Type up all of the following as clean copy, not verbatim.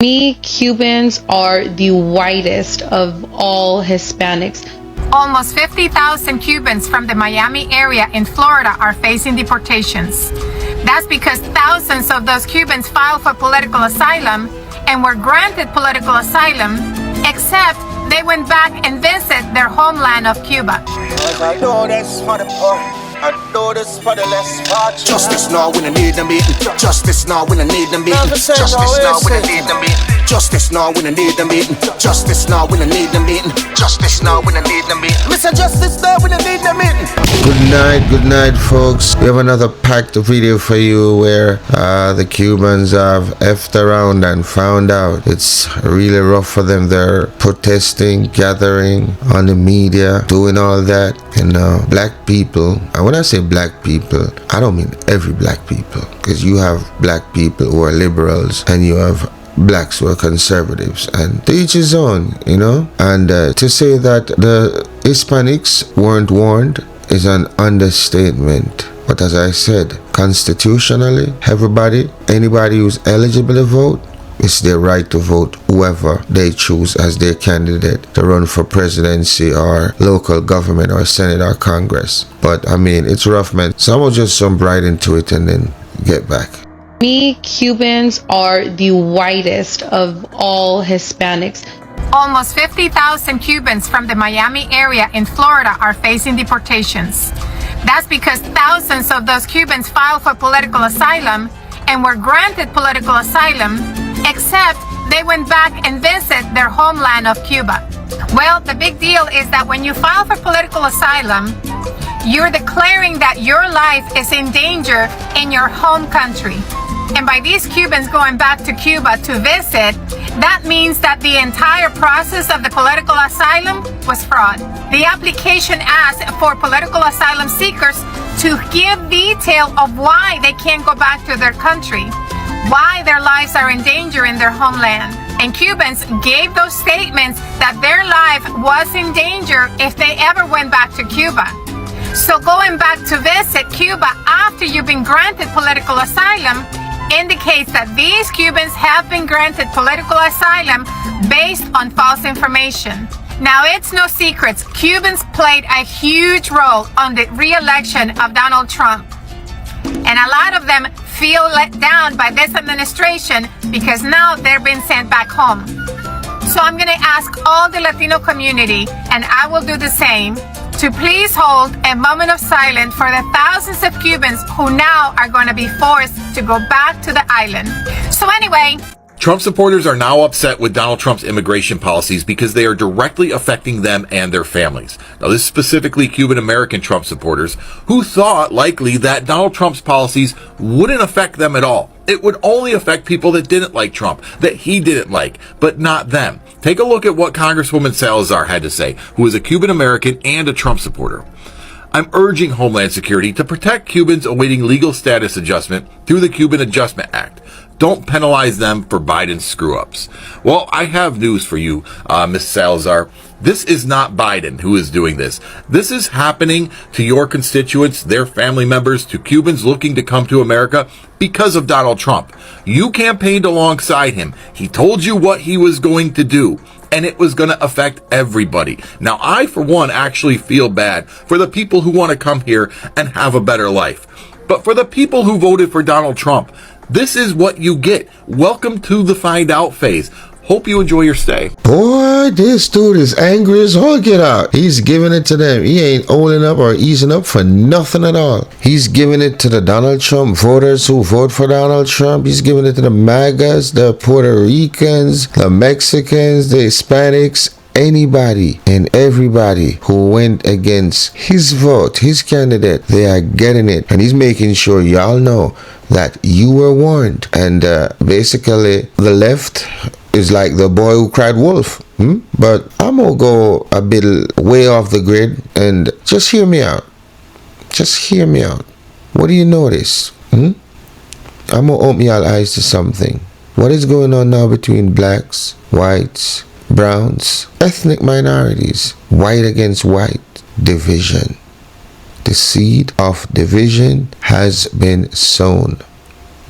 Me, Cubans are the whitest of all Hispanics. Almost 50,000 Cubans from the Miami area in Florida are facing deportations. That's because thousands of those Cubans filed for political asylum and were granted political asylum, except they went back and visited their homeland of Cuba. I know this for the poor. I do this for the less fortunate. Justice now when I need them meeting. Justice now when I need them meeting. Justice now when I need them meeting. Justice now when I need them meeting. Justice now when I need them meeting. Justice now when I need them meeting. Mr. Justice now when I need them meeting. Good night, folks. We have another packed video for you where the Cubans have effed around and found out it's really rough for them. They're protesting, gathering on the media, doing all that. And black people, and when I say black people, I don't mean every black people, because you have black people who are liberals and you have blacks who are conservatives, and to each his own, you know. And to say that the Hispanics weren't warned is an understatement. But as I said, constitutionally, anybody who's eligible to vote, it's their right to vote whoever they choose as their candidate to run for presidency or local government or Senate or Congress. But I mean, it's rough, man. So I'm gonna just jump right into it and then get back. Me, Cubans are the whitest of all Hispanics. Almost 50,000 Cubans from the Miami area in Florida are facing deportations. That's because thousands of those Cubans filed for political asylum and were granted political asylum, except they went back and visited their homeland of Cuba. Well, the big deal is that when you file for political asylum, you're declaring that your life is in danger in your home country. And by these Cubans going back to Cuba to visit, that means that the entire process of the political asylum was fraud. The application asked for political asylum seekers to give detail of why they can't go back to their country, why their lives are in danger in their homeland. And Cubans gave those statements that their life was in danger if they ever went back to Cuba. So going back to visit Cuba after you've been granted political asylum indicates that these Cubans have been granted political asylum based on false information. Now, it's no secret, Cubans played a huge role on the re-election of Donald Trump. And a lot of them feel let down by this administration because now they're being sent back home. So I'm going to ask all the Latino community, and I will do the same, to please hold a moment of silence for the thousands of Cubans who now are going to be forced to go back to the island. So anyway, Trump supporters are now upset with Donald Trump's immigration policies because they are directly affecting them and their families. Now, this is specifically Cuban-American Trump supporters who thought likely that Donald Trump's policies wouldn't affect them at all. It would only affect people that didn't like Trump, that he didn't like, but not them. Take a look at what Congresswoman Salazar had to say, who is a Cuban-American and a Trump supporter. I'm urging Homeland Security to protect Cubans awaiting legal status adjustment through the Cuban Adjustment Act. Don't penalize them for Biden's screw-ups. Well, I have news for you, Ms. Salazar. This is not Biden who is doing this. This is happening to your constituents, their family members, to Cubans looking to come to America because of Donald Trump. You campaigned alongside him. He told you what he was going to do, and it was going to affect everybody. Now, I, for one, actually feel bad for the people who want to come here and have a better life. But for the people who voted for Donald Trump, this is what you get. Welcome to the find out phase. Hope you enjoy your stay. Boy, this dude is angry as all get out. He's giving it to them. He ain't holding up or easing up for nothing at all. He's giving it to the Donald Trump voters who vote for Donald Trump. He's giving it to the MAGAs, the Puerto Ricans, the Mexicans, the Hispanics, anybody and everybody who went against his vote, his candidate. They are getting it. And he's making sure y'all know that you were warned. And basically, the left is like the boy who cried wolf. But I'm gonna go a bit way off the grid and just hear me out. Just hear me out. What do you notice? I'm gonna open your eyes to something. What is going on now between blacks, whites, browns, ethnic minorities, white against white, division. The seed of division has been sown.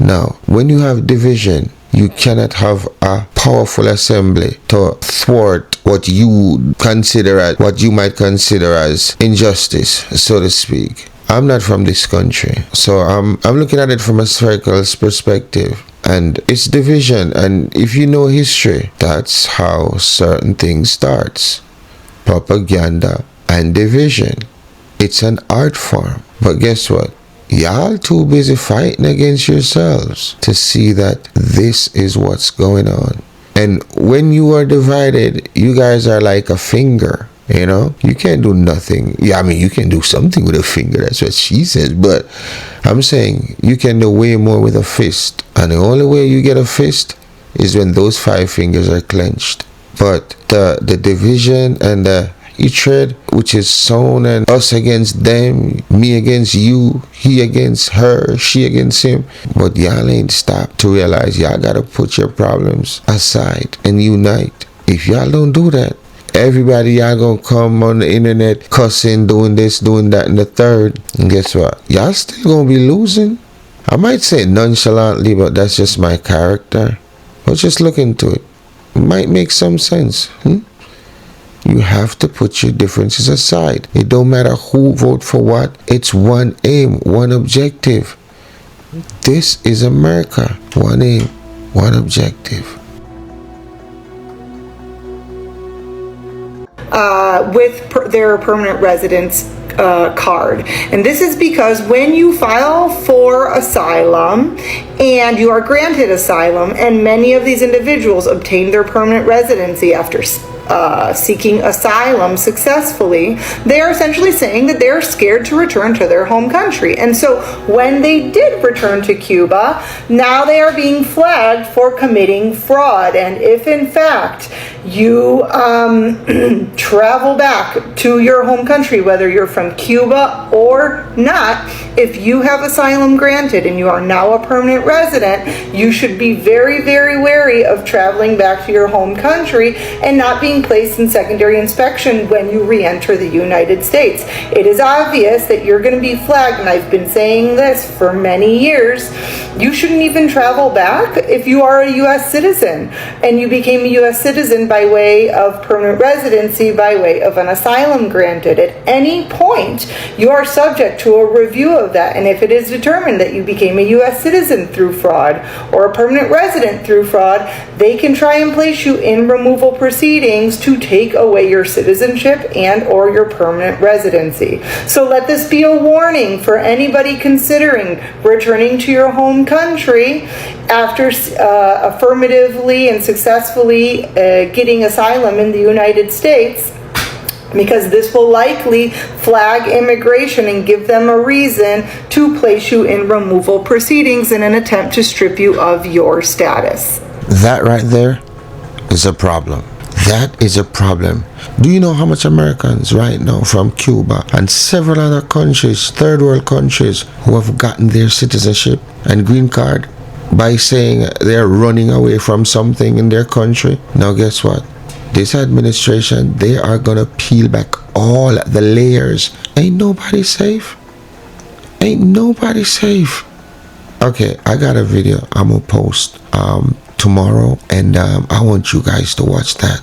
Now, when you have division, You cannot have a powerful assembly to thwart what you might consider as injustice, so to speak. I'm not from this country, so I'm looking at it from a spherical perspective. And it's division, and if you know history, that's how certain things starts. Propaganda and division. It's an art form. But guess what? Y'all too busy fighting against yourselves to see that this is what's going on. And when you are divided, you guys are like a finger, you know? You can't do nothing. Yeah, I mean, you can do something with a finger. That's what she says. But I'm saying you can do way more with a fist. And the only way you get a fist is when those 5 fingers are clenched. But the division and the hatred, which is sown, and us against them, me against you, he against her, she against him. But y'all ain't stopped to realize y'all gotta put your problems aside and unite. If y'all don't do that, everybody y'all gonna come on the internet cussing, doing this, doing that, and the third. And guess what? Y'all still gonna be losing. I might say it nonchalantly, but that's just my character. But just look into it. It might make some sense. You have to put your differences aside. It don't matter who vote for what. It's one aim, one objective. This is America. One aim, one objective. With their permanent residence card. And this is because when you file for asylum and you are granted asylum, and many of these individuals obtain their permanent residency after seeking asylum successfully, they are essentially saying that they're scared to return to their home country. And so when they did return to Cuba, now they are being flagged for committing fraud. And if in fact you travel back to your home country, whether you're from Cuba or not, if you have asylum granted and you are now a permanent resident, you should be very, very wary of traveling back to your home country and not being placed in secondary inspection when you re-enter the United States. It is obvious that you're going to be flagged, and I've been saying this for many years. You shouldn't even travel back if you are a U.S. citizen and you became a U.S. citizen by way of permanent residency, by way of an asylum granted. At any point, you are subject to a review of that, and if it is determined that you became a U.S. citizen through fraud or a permanent resident through fraud, they can try and place you in removal proceedings to take away your citizenship and or your permanent residency. So let this be a warning for anybody considering returning to your home country after affirmatively and successfully getting asylum in the United States, because this will likely flag immigration and give them a reason to place you in removal proceedings in an attempt to strip you of your status. That right there is a problem. That is a problem. Do you know how much Americans right now from Cuba and several other countries, third world countries, who have gotten their citizenship and green card by saying they're running away from something in their country? Now guess what? This administration, they are gonna peel back all the layers. Ain't nobody safe. Ain't nobody safe. Okay, I got a video I'm gonna post tomorrow, and I want you guys to watch that.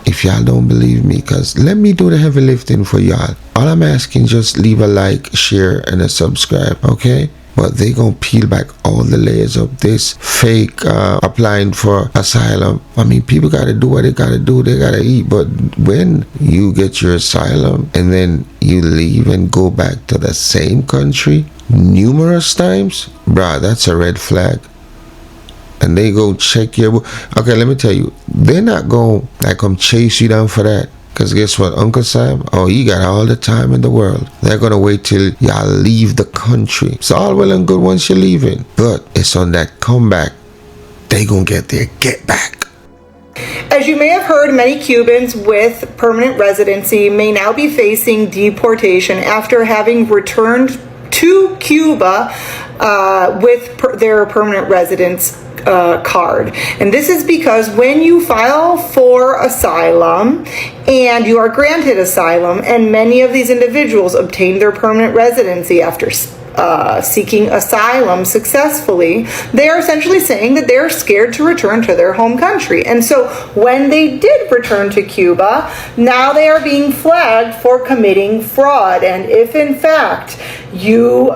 If y'all don't believe me, because let me do the heavy lifting for y'all. All I'm asking, just leave a like, share, and a subscribe, okay? But they gonna peel back all the layers of this fake applying for asylum. I mean, people gotta do what they gotta do. They gotta eat. But when you get your asylum and then you leave and go back to the same country numerous times, bruh, that's a red flag. And they go check your... Okay, let me tell you, they're not going to come chase you down for that. Because guess what, Uncle Sam? Oh, he got all the time in the world. They're going to wait till y'all leave the country. It's all well and good once you're leaving. But it's on that comeback. They going to get their get back. As you may have heard, many Cubans with permanent residency may now be facing deportation after having returned to Cuba with their permanent residence card. And this is because when you file for asylum and you are granted asylum, and many of these individuals obtain their permanent residency after seeking asylum successfully, they are essentially saying that they're scared to return to their home country. And so when they did return to Cuba, now they are being flagged for committing fraud. And if in fact you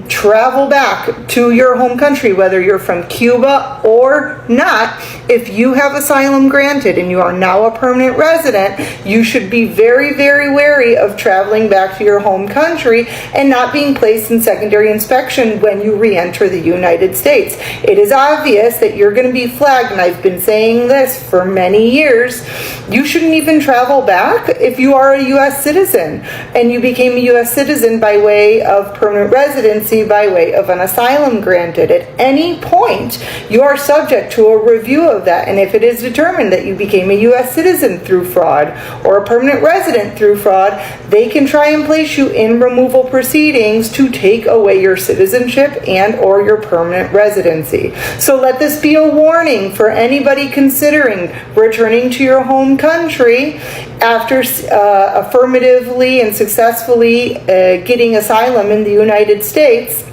travel back to your home country, whether you're from Cuba or not, if you have asylum granted and you are now a permanent resident, you should be very, very wary of traveling back to your home country and not being placed in secondary inspection when you re-enter the United States. It is obvious that you're going to be flagged, and I've been saying this for many years. You shouldn't even travel back if you are a U.S. citizen and you became a U.S. citizen by way of permanent residency, by way of an asylum granted. At any point, you are subject to a review of that, and if it is determined that you became a U.S. citizen through fraud or a permanent resident through fraud, they can try and place you in removal proceedings to take away your citizenship and or your permanent residency. So let this be a warning for anybody considering returning to your home country after affirmatively and successfully getting asylum in the United States,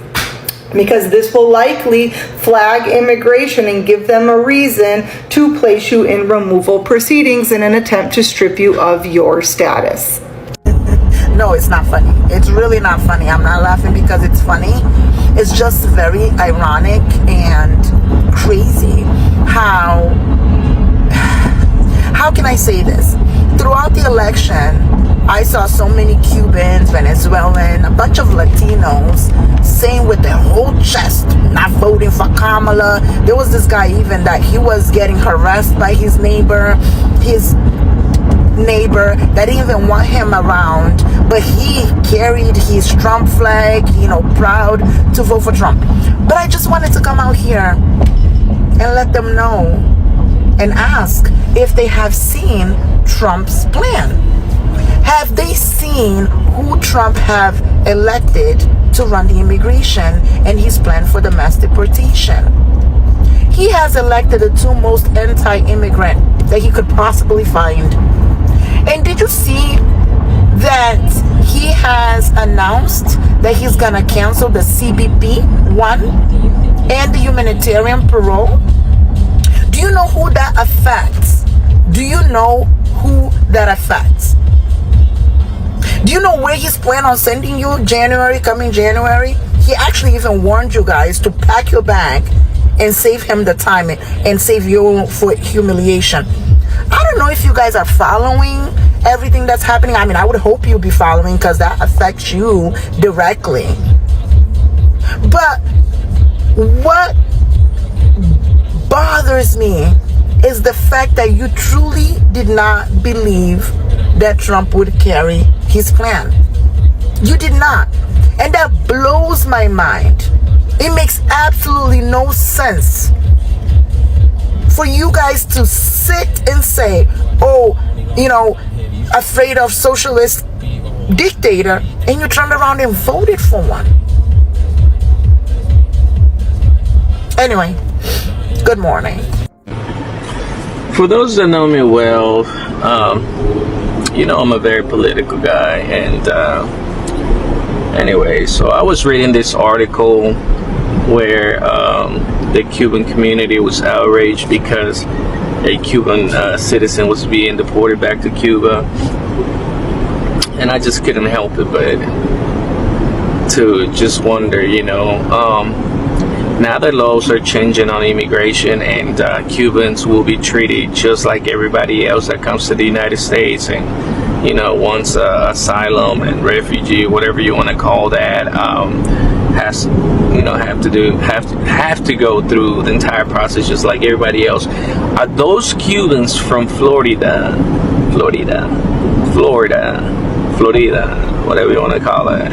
because this will likely flag immigration and give them a reason to place you in removal proceedings in an attempt to strip you of your status. No, it's not funny. It's really not funny. I'm not laughing because it's funny. It's just very ironic and crazy how can I say this? Throughout the election, I saw so many Cubans, Venezuelans, a bunch of Latinos saying with their whole chest, not voting for Kamala. There was this guy even that he was getting harassed by his neighbor that didn't even want him around, but he carried his Trump flag, proud to vote for Trump. But I just wanted to come out here and let them know and ask if they have seen Trump's plan. Have they seen who Trump have elected to run the immigration and his plan for the mass deportation? He has elected the two most anti-immigrant that he could possibly find. And did you see that he has announced that he's gonna cancel the CBP 1 and the humanitarian parole? Do you know who that affects? Do you know who that affects? Do you know where he's planning on sending you coming January? He actually even warned you guys to pack your bag and save him the time and save you for humiliation. I don't know if you guys are following everything that's happening. I mean, I would hope you'll be following because that affects you directly. But what bothers me is the fact that you truly did not believe that Trump would carry his plan. You did not. And that blows my mind. It makes absolutely no sense for you guys to sit and say, afraid of socialist dictator, and you turned around and voted for one. Anyway, good morning. For those that know me well, I'm a very political guy, and anyway, so I was reading this article where the Cuban community was outraged because a Cuban citizen was being deported back to Cuba, and I just couldn't help it but to just wonder, now that laws are changing on immigration, and Cubans will be treated just like everybody else that comes to the United States, and wants asylum and refugee, whatever you want to call that, have to go through the entire process just like everybody else. Are those Cubans from Florida, whatever you want to call it,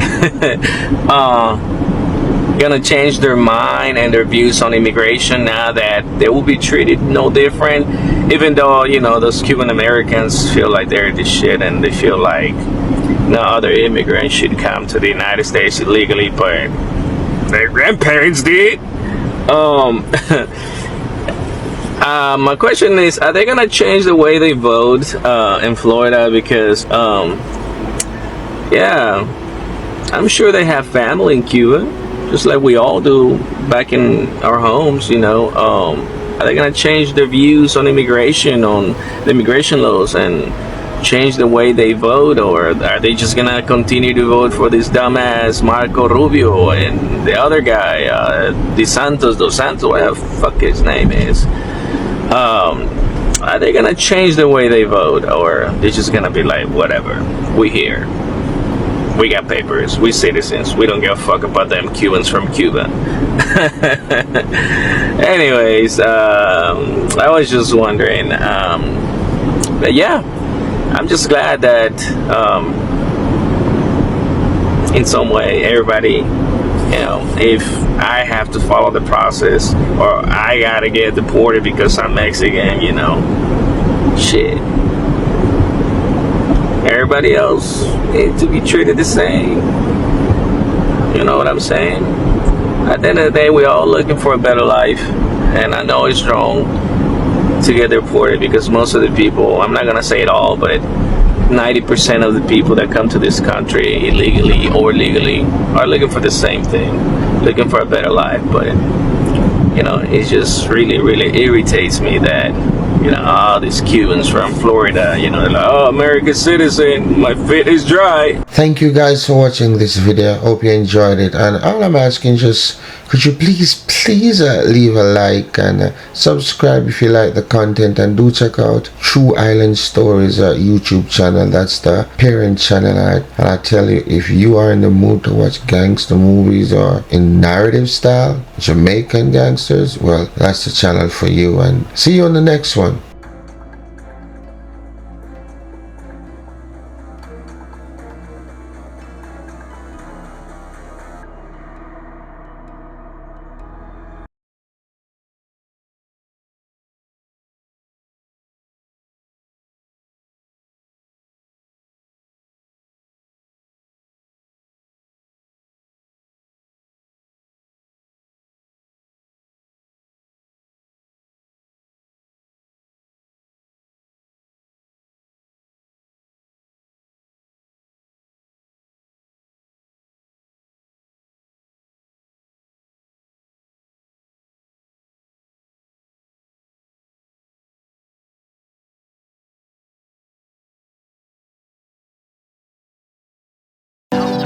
gonna change their mind and their views on immigration now that they will be treated no different, even though those Cuban Americans feel like they're the shit and they feel like no other immigrants should come to the United States illegally, but their grandparents did. My question is, are they gonna change the way they vote in Florida? Because I'm sure they have family in Cuba, just like we all do back in our homes, you know. Are they gonna change their views on immigration, on the immigration laws, and change the way they vote, or are they just gonna continue to vote for this dumbass Marco Rubio and the other guy, Dos Santos, whatever the fuck his name is? Are they gonna change the way they vote, or they're just gonna be like, whatever, we here, we got papers, we citizens, we don't give a fuck about them Cubans from Cuba. Anyways, I was just wondering, but yeah, I'm just glad that in some way everybody, you know, if I have to follow the process or I gotta get deported because I'm Mexican, you know, shit, everybody else needs to be treated the same. You know what I'm saying? At the end of the day, we're all looking for a better life, and I know it's wrong to get deported because most of the people, I'm not gonna say it all, but 90% of the people that come to this country illegally or legally are looking for the same thing, looking for a better life. But you know, it just really irritates me that, you know, all these Cubans from Florida, you know, they're like, oh, American citizen, my feet is dry. Thank you guys for watching this video. Hope you enjoyed it, and all I'm asking, just could you please leave a like and subscribe if you like the content, and do check out True Island Stories YouTube channel. That's the parent channel. And I tell you, if you are in the mood to watch gangster movies or in narrative style Jamaican gangsters, well, that's the channel for you, and see you on the next one.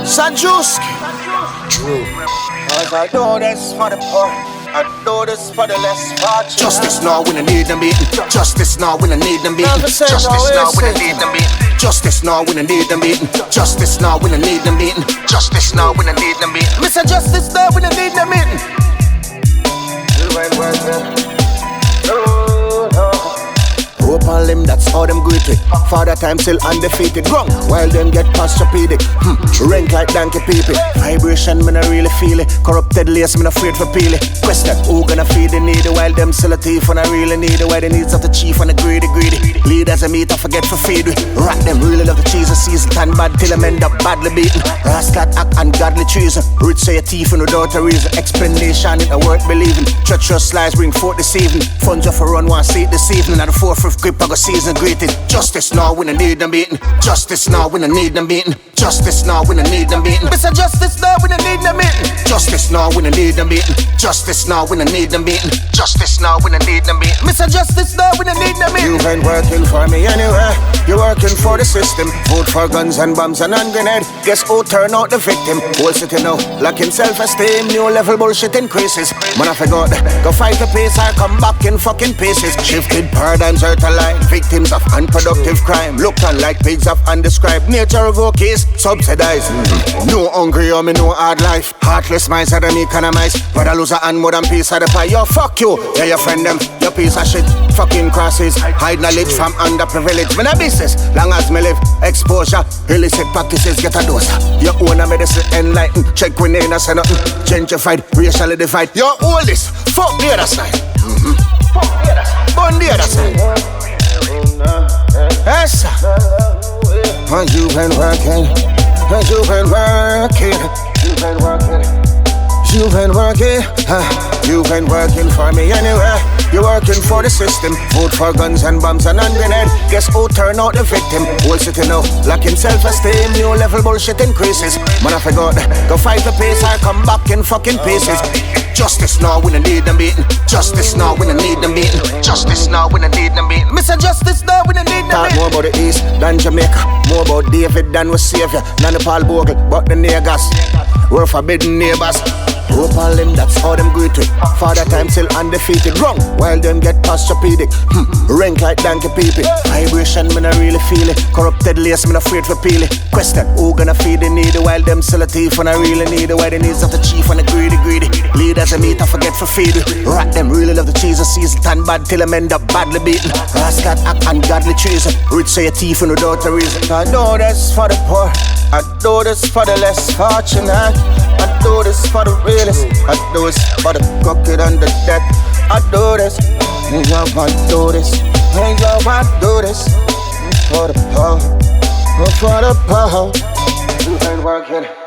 Sanjuski. True. Cause I do this for the poor, I do this for the less fortunate. Justice now when I need them beaten. Justice now when I need them beaten. Justice now when I need them beaten. Justice now when I need them beaten. Justice now when I need them beaten. Justice now when I need them beaten. Mr. Justice now when I need them beaten. Hope on them, that's how them greeted. Father time still undefeated. Wrong, while them get posturpedic. Rank like donkey people. Vibration, me not really feel it. Corrupted lace, me not afraid for peel it. Question, who gonna feed the needy while them still a thief and I really need it. Why the needs of the chief and the greedy. Leaders I meet, I forget for feed we. Rat them, really love the cheese and season. Tan bad till them end up badly beaten. Rascal act ungodly treason. Rich say a thief and without a reason. Explanation, it a worth believing. Treacherous lies bring forth this evening. Funds off a run, one seat this evening. At the 4th grip, I got season greeted. Justice now when I need them beaten. Justice now when I need them beaten. Justice now when I need them beaten. Mr. Justice now when I need them beaten. Justice now when I need them beaten. Justice now when I need them beaten. Justice now when I need them beaten. Mr. Justice now when I need them beaten. You ain't working for me anywhere. You're working for the system. Vote for guns and bombs and hand grenade. Guess who turn out the victim? Whole city now lacking self-esteem. New level bullshit increases. Man I forgot. Go fight the pace or come back in fucking pieces. Shifted paradigms hurt alive. Victims of unproductive crime. Looked on like pigs of undescribed nature of our case. Subsidized. No hungry or me no hard life. Heartless minds are them economize. But I lose a hand more than piece of the pie. Yo fuck you. Yeah your friend them. Your piece of shit. Fucking crosses. Hide knowledge from underprivileged. Me no business. Long as me live. Exposure. Illicit practices get a dose. Your own medicine enlightened. Check when they not say nothing. Gentrified. Racially divide. Your oldest. Fuck the other side. Fuck the other side. Burn the other side. Yes, sir. And you've been working. And you've been working. You've been working. You've been working, you've been working for me anyway. You're working for the system, vote for guns and bombs and hand grenade. Guess who turn out the victim? Whole city now, lacking self-esteem, new level bullshit increases. Man, I forgot, go fight the pace, I come back in fucking pieces. Justice now, we don't need them beating. Justice now, we don't need them beating. Justice now, we don't need them beating. Mr. Justice now, we don't need them beating. Talk more about the East than Jamaica, more about David than we Savior. None of Paul Bogle, but the niggas. We're forbidden neighbors. Hope all them, that's how them greet it. Father time still undefeated. Wrong, while them get posturepedic. Rank like donkey peepee. Vibration, me not really feel it. Corrupted lace, me not afraid for peel it. Question, who gonna feed the needy? While them sell a thief and I really need it. Why the needs of the chief and the greedy. Leaders I meet, I forget for feed it. Rat them, really love the cheese and season. Tan bad till them end up badly beaten. Rascal act ungodly treason. Rich say a thief and without a reason. I do this for the poor. I do this for the less fortunate. I do this for the realest. I do this for the crooked and the dead. I do this, nigga, I do this. Nigga, I do this for the power. For the power. You ain't working.